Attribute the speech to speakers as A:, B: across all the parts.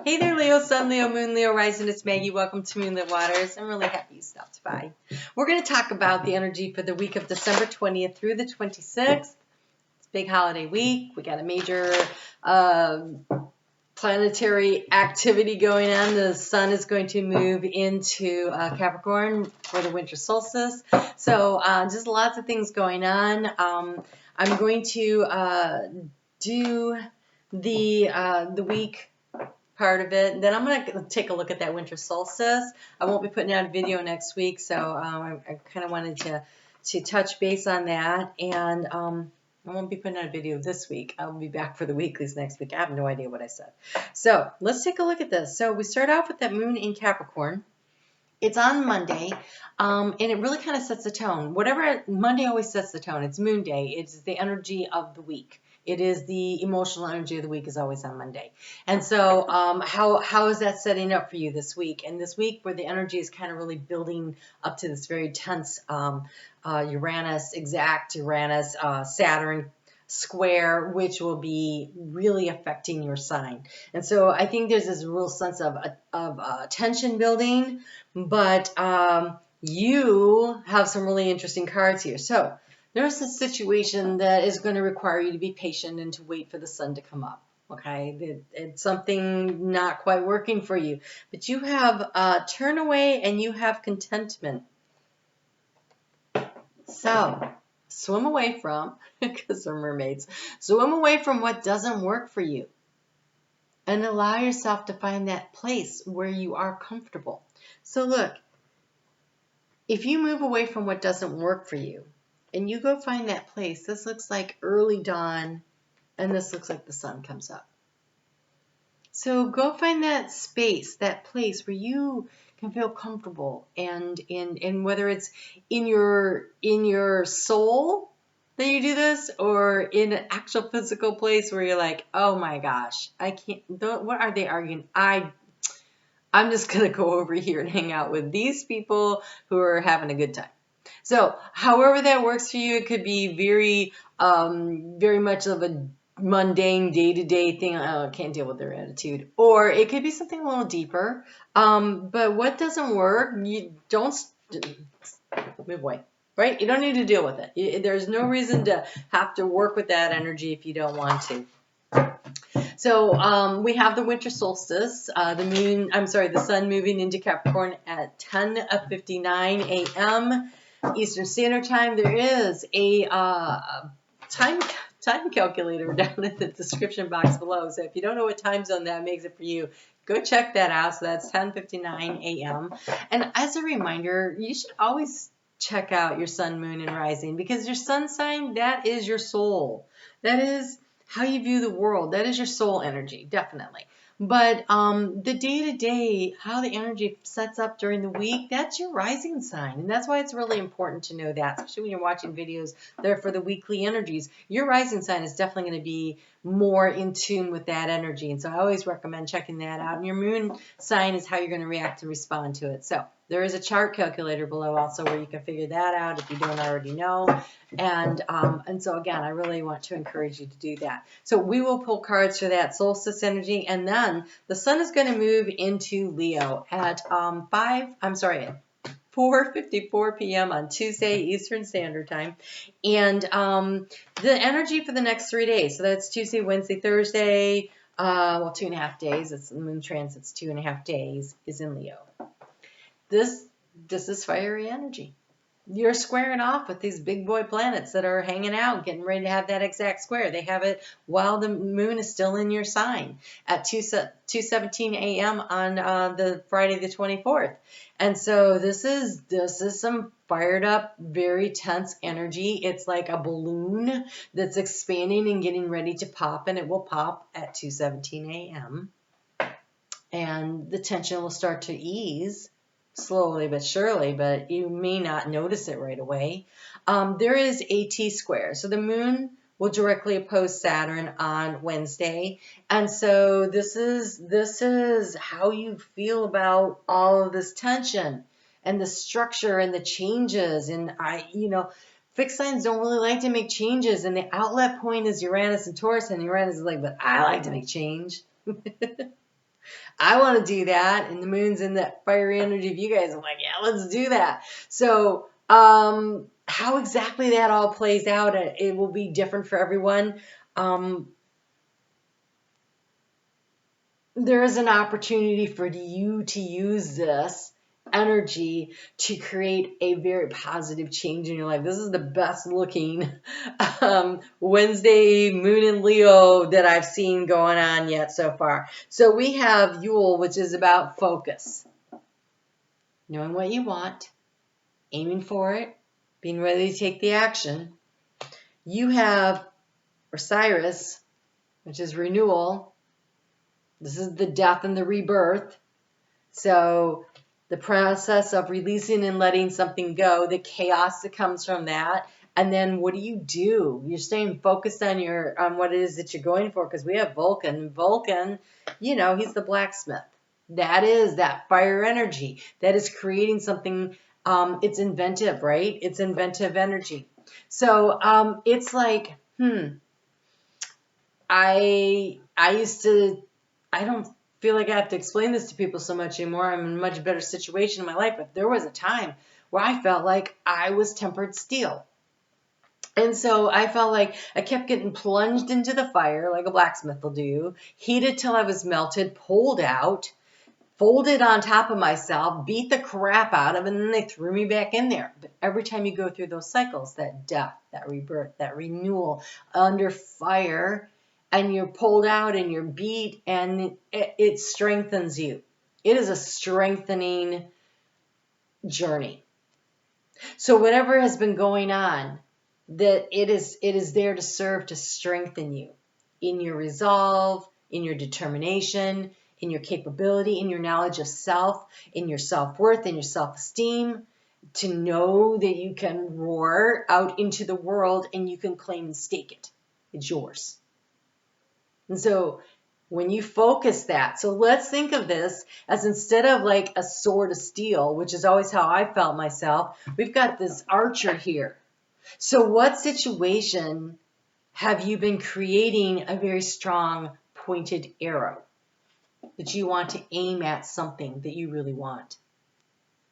A: Hey there, Leo, Sun, Leo, Moon, Leo, Rising. It's Maggie. Welcome to Moonlit Waters. I'm really happy you stopped by. We're going to talk about the energy for the week of December 20th through the 26th. It's a big holiday week. We got a major planetary activity going on. The sun is going to move into Capricorn for the winter solstice. So just lots of things going on. I'm going to do the week part of it. And then I'm going to take a look at that winter solstice. I won't be putting out a video next week, so I kind of wanted to touch base on that. And I won't be putting out a video this week. I'll be back for the weeklies next week. I have no idea what I said. So let's take a look at this. So we start off with that moon in Capricorn. It's on Monday, and it really kind of sets the tone. Monday always sets the tone. It's Moon Day. It's the energy of the week. It is the emotional energy of the week is always on Monday. And so how is that setting up for you this week? And this week where the energy is kind of really building up to this very tense Uranus, Saturn square, which will be really affecting your sign. And so I think there's this real sense of tension building, but you have some really interesting cards here. So there's a situation that is going to require you to be patient and to wait for the sun to come up. Okay, it's something not quite working for you, but you have turn away and you have contentment. So swim away from, because they're mermaids, swim away from what doesn't work for you and allow yourself to find that place where you are comfortable. So look, if you move away from what doesn't work for you and you go find that place, this looks like early dawn and this looks like the sun comes up. So go find that space, that place where you can feel comfortable, and whether it's in your soul that you do this, or in an actual physical place where you're like, oh my gosh, I can't, what are they arguing? I'm just going to go over here and hang out with these people who are having a good time. So however that works for you, it could be very much of a mundane day-to-day thing. I can't deal with their attitude. Or it could be something a little deeper. But what doesn't work, you don't move away, right? You don't need to deal with it. There's no reason to have to work with that energy if you don't want to. So we have the winter solstice, the sun moving into Capricorn at 10:59 a.m. Eastern Standard Time. There is a time calculator down in the description box below. So if you don't know what time zone that makes it for you, go check that out. So that's 10:59 a.m. And as a reminder, you should always check out your sun, moon, and rising, because your sun sign, that is your soul. That is how you view the world. That is your soul energy, definitely. But the day-to-day, how the energy sets up during the week, that's your rising sign. And that's why it's really important to know that, especially when you're watching videos that are for the weekly energies. Your rising sign is definitely going to be more in tune with that energy. And so I always recommend checking that out. And your moon sign is how you're going to react and respond to it. So there is a chart calculator below also where you can figure that out if you don't already know. And so again, I really want to encourage you to do that. So we will pull cards for that solstice energy, and then the sun is going to move into Leo at 4:54 p.m. on Tuesday, Eastern Standard Time. And the energy for the next 3 days, so that's Tuesday, Wednesday, Thursday, 2.5 days, it's the moon transit's 2.5 days, is in Leo. This is fiery energy. You're squaring off with these big boy planets that are hanging out, getting ready to have that exact square. They have it while the moon is still in your sign at 2:17 a.m. on the Friday the 24th. And so this is some fired up, very tense energy. It's like a balloon that's expanding and getting ready to pop, and it will pop at 2:17 a.m. And the tension will start to ease slowly but surely, but you may not notice it right away. There is a T-square. So the moon will directly oppose Saturn on Wednesday. And so this is how you feel about all of this tension and the structure and the changes. And fixed signs don't really like to make changes. And the outlet point is Uranus and Taurus, and Uranus is like, but I like to make change. I want to do that. And the moon's in that fiery energy of you guys. I'm like, yeah, let's do that. So, how exactly that all plays out, it will be different for everyone. There is an opportunity for you to use this energy to create a very positive change in your life. This is the best looking Wednesday moon in Leo that I've seen going on yet so far. So we have Yule, which is about focus, knowing what you want, aiming for it, being ready to take the action. You have Osiris, which is renewal. This is the death and the rebirth. So the process of releasing and letting something go, the chaos that comes from that. And then what do? You're staying focused on what it is that you're going for, because we have Vulcan. Vulcan, he's the blacksmith. That is that fire energy that is creating something. It's inventive, right? It's inventive energy. So it's like, I don't feel like I have to explain this to people so much anymore. I'm in a much better situation in my life. But there was a time where I felt like I was tempered steel. And so I felt like I kept getting plunged into the fire like a blacksmith will do, heated till I was melted, pulled out, folded on top of myself, beat the crap out of it, and then they threw me back in there. But every time you go through those cycles, that death, that rebirth, that renewal under fire, and you're pulled out and you're beat, and it strengthens you. It is a strengthening journey. So whatever has been going on, that it is there to serve to strengthen you in your resolve, in your determination, in your capability, in your knowledge of self, in your self-worth, in your self-esteem, to know that you can roar out into the world and you can claim and stake it. It's yours. And so when you focus that, so let's think of this as, instead of like a sword of steel, which is always how I felt myself, we've got this archer here. So what situation have you been creating a very strong pointed arrow that you want to aim at something that you really want?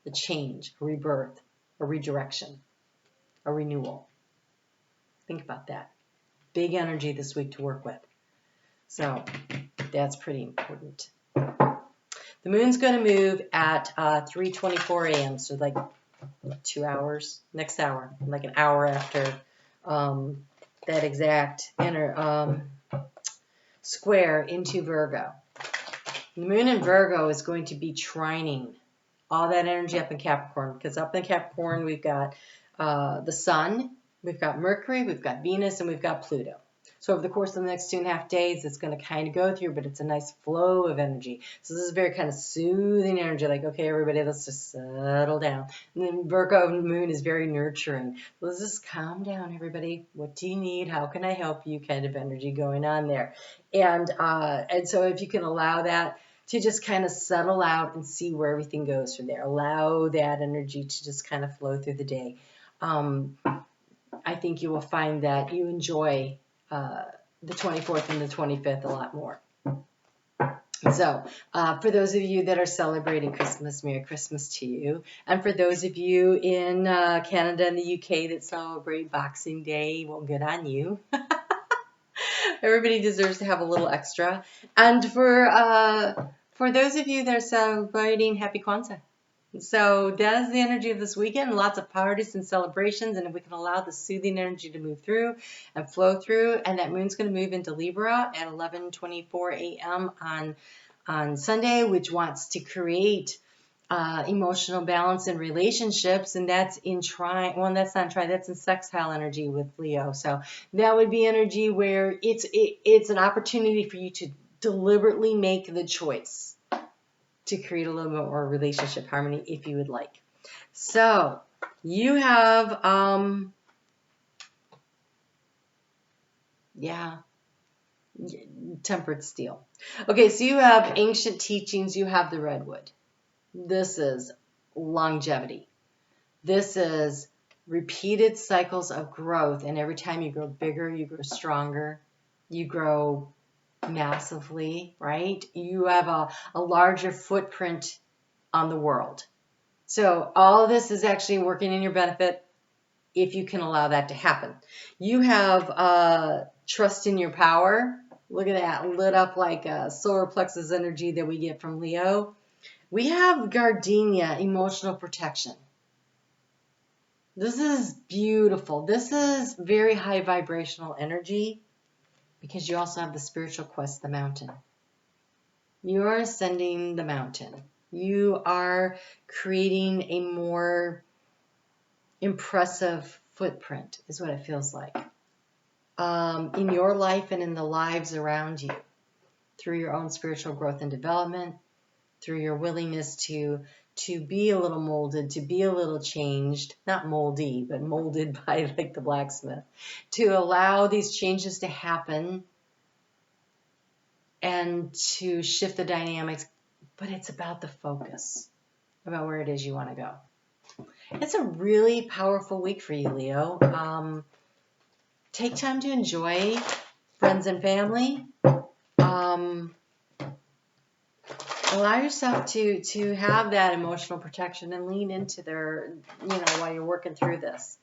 A: A change, a rebirth, a redirection, a renewal. Think about that. Big energy this week to work with. So that's pretty important. The moon's going to move at 3:24 a.m. So like 2 hours, next hour, like an hour after that exact inner square into Virgo. The moon in Virgo is going to be trining all that energy up in Capricorn, because up in Capricorn we've got the Sun, we've got Mercury, we've got Venus, and we've got Pluto. So over the course of the next 2.5 days, it's going to kind of go through, but it's a nice flow of energy. So this is very kind of soothing energy, like, okay, everybody, let's just settle down. And then Virgo moon is very nurturing. Let's just calm down, everybody. What do you need? How can I help you? Kind of energy going on there. And so if you can allow that to just kind of settle out and see where everything goes from there. Allow that energy to just kind of flow through the day. I think you will find that you enjoy the 24th and the 25th a lot more. So for those of you that are celebrating Christmas, Merry Christmas to you. And for those of you in Canada and the UK that celebrate Boxing Day, well, good on you. Everybody deserves to have a little extra. And for those of you that are celebrating, Happy Kwanzaa. So that is the energy of this weekend. Lots of parties and celebrations, and if we can allow the soothing energy to move through and flow through, and that moon's going to move into Libra at 11:24 a.m. on Sunday, which wants to create emotional balance in relationships, and that's in that's not trine, that's in sextile energy with Leo. So that would be energy where it's an opportunity for you to deliberately make the choice to create a little bit more relationship harmony if you would like. So you have, tempered steel. Okay, so you have ancient teachings, you have the redwood. This is longevity. This is repeated cycles of growth, and every time you grow bigger, you grow stronger, you grow massively, right? You have a larger footprint on the world. So all of this is actually working in your benefit if you can allow that to happen. You have trust in your power. Look at that, lit up like a solar plexus energy that we get from Leo. We have gardenia, emotional protection. This is beautiful. This is very high vibrational energy because you also have the spiritual quest, the mountain. You are ascending the mountain. You are creating a more impressive footprint, is what it feels like, in your life and in the lives around you, through your own spiritual growth and development, through your willingness to be a little molded, to be a little changed, not moldy, but molded by like the blacksmith, to allow these changes to happen and to shift the dynamics. But it's about the focus, about where it is you want to go. It's a really powerful week for you, Leo. Take time to enjoy friends and family. Allow yourself to have that emotional protection and lean into their, while you're working through this.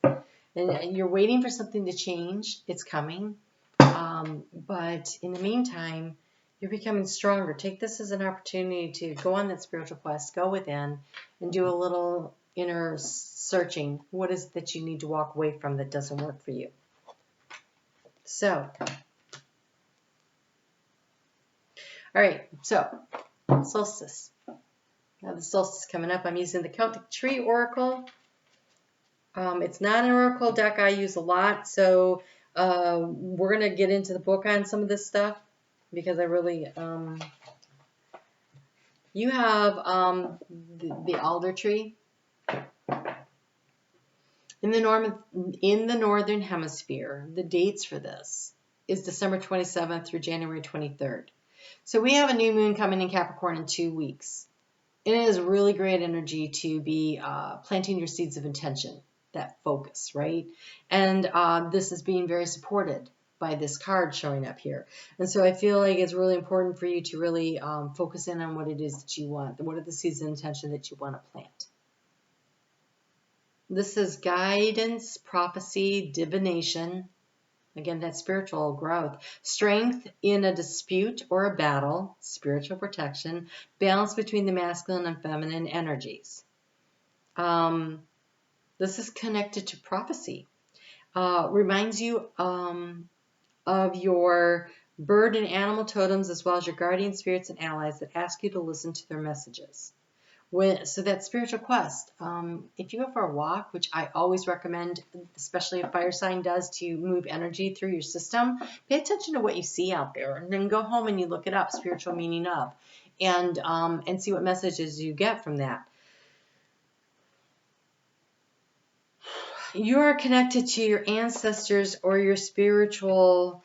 A: And you're waiting for something to change. It's coming. But in the meantime, you're becoming stronger. Take this as an opportunity to go on that spiritual quest, go within, and do a little inner searching. What is it that you need to walk away from that doesn't work for you? So, all right, so solstice. Now the solstice coming up. I'm using the Celtic Tree Oracle. It's not an oracle deck I use a lot, so we're going to get into the book on some of this stuff because I really, you have the alder tree. In the northern hemisphere, the dates for this is December 27th through January 23rd. So we have a new moon coming in Capricorn in 2 weeks. It is really great energy to be planting your seeds of intention, that focus, right? And this is being very supported by this card showing up here. And so I feel like it's really important for you to really focus in on what it is that you want. What are the seeds of intention that you want to plant? This is guidance, prophecy, divination. Again, that spiritual growth. Strength in a dispute or a battle, spiritual protection, balance between the masculine and feminine energies. This is connected to prophecy. Reminds you of your bird and animal totems as well as your guardian spirits and allies that ask you to listen to their messages. So that spiritual quest, if you go for a walk, which I always recommend, especially if fire sign does, to move energy through your system, pay attention to what you see out there, and then go home and you look it up, spiritual meaning of, and see what messages you get from that. You are connected to your ancestors or your spiritual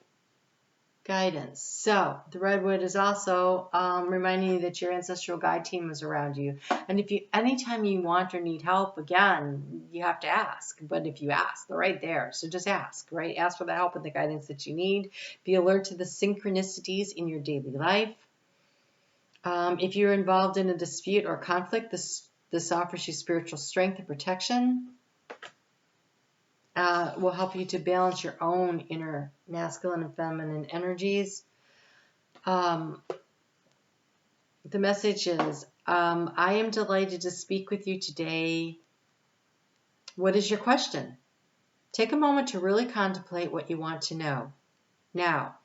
A: guidance. So the redwood is also reminding you that your ancestral guide team is around you. And if anytime you want or need help, again, you have to ask. But if you ask, they're right there. So just ask, right? Ask for the help and the guidance that you need. Be alert to the synchronicities in your daily life. If you're involved in a dispute or conflict, this offers you spiritual strength and protection. Will help you to balance your own inner masculine and feminine energies. The message is, I am delighted to speak with you today. What is your question? Take a moment to really contemplate what you want to know. Now,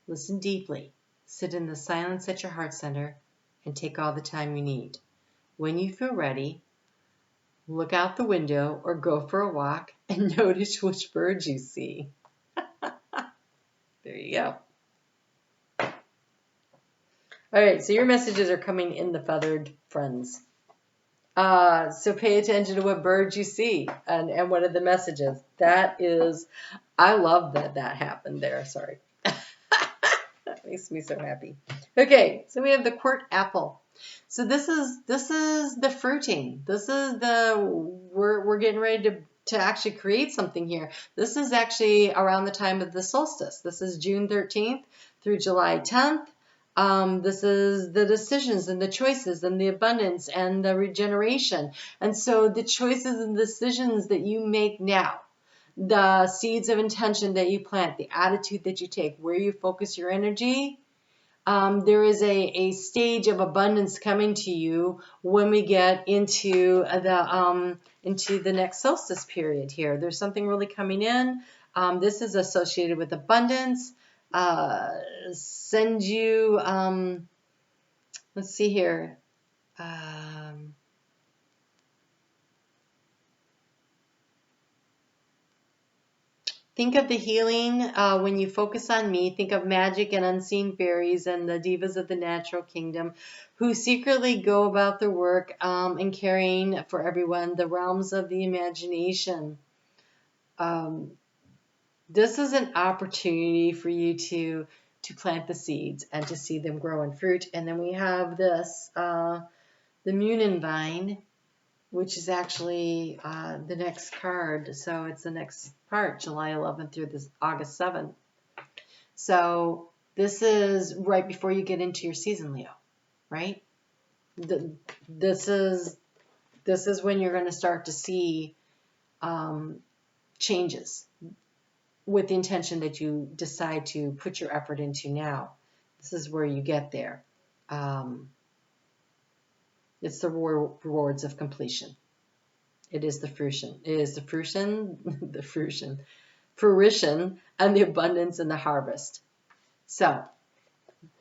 A: listen deeply. Sit in the silence at your heart center and take all the time you need. When you feel ready, look out the window or go for a walk and notice which birds you see. There you go. All right, so your messages are coming in the feathered friends. So pay attention to what birds you see and what are the messages. That is, I love that happened there. Sorry. That makes me so happy. Okay, so we have the quart apple. So this is the fruiting. This is we're getting ready to actually create something here. This is actually around the time of the solstice. This is June 13th through July 10th. This is the decisions and the choices and the abundance and the regeneration. And so the choices and decisions that you make now, the seeds of intention that you plant, the attitude that you take, where you focus your energy, there is a stage of abundance coming to you when we get into the next solstice period here. There's something really coming in. This is associated with abundance. Send you, let's see here. Think of the healing when you focus on me. Think of magic and unseen fairies and the divas of the natural kingdom who secretly go about their work and caring for everyone, the realms of the imagination. This is an opportunity for you to plant the seeds and to see them grow and fruit. And then we have this, the Moon Vine, which is actually the next card. So it's the next part, July 11th through this August 7th. So this is right before you get into your season, Leo, right? This is when you're going to start to see changes with the intention that you decide to put your effort into now. This is where you get there. It's the rewards of completion. It is the fruition. It is the fruition, fruition, and the abundance and the harvest. So,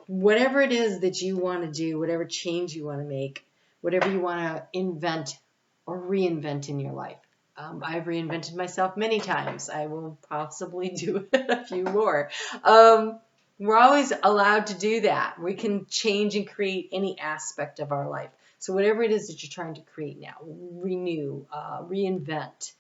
A: whatever it is that you want to do, whatever change you want to make, whatever you want to invent or reinvent in your life. I've reinvented myself many times. I will possibly do a few more. We're always allowed to do that. We can change and create any aspect of our life. So whatever it is that you're trying to create now, renew, reinvent,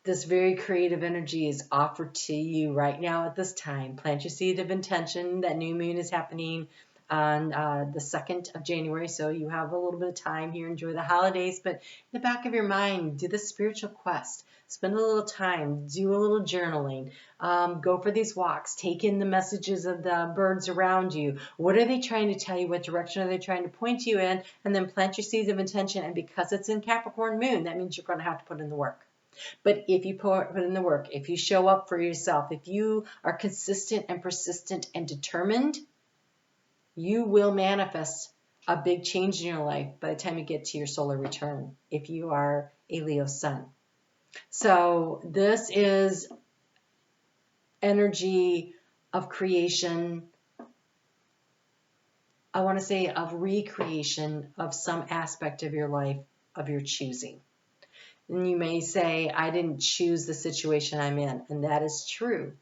A: this very creative energy is offered to you right now at this time. Plant your seed of intention. That new moon is happening on the 2nd of January, so you have a little bit of time here. Enjoy the holidays, but in the back of your mind, do the spiritual quest. Spend a little time, do a little journaling, go for these walks, take in the messages of the birds around you. What are they trying to tell you? What direction are they trying to point you in? And then plant your seeds of intention. And because it's in Capricorn moon, that means you're going to have to put in the work. But if you put in the work, if you show up for yourself, if you are consistent and persistent and determined, you will manifest a big change in your life by the time you get to your solar return, if you are a Leo sun. So this is energy of creation. I want to say of recreation of some aspect of your life of your choosing. And you may say, I didn't choose the situation I'm in. And that is true.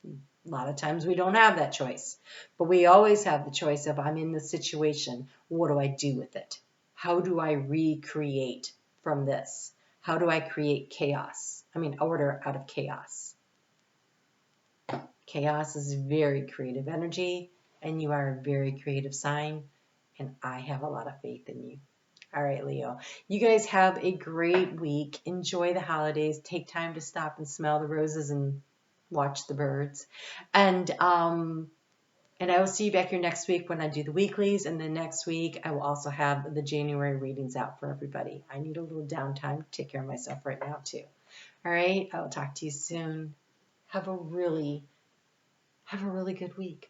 A: A lot of times we don't have that choice. But we always have the choice of, I'm in this situation. What do I do with it? How do I recreate from this? How do I create chaos? Order out of chaos. Chaos is very creative energy, and you are a very creative sign, and I have a lot of faith in you. All right, Leo. You guys have a great week. Enjoy the holidays. Take time to stop and smell the roses and watch the birds. And I will see you back here next week when I do the weeklies. And then next week, I will also have the January readings out for everybody. I need a little downtime to take care of myself right now, too. All right. I will talk to you soon. Have a really good week.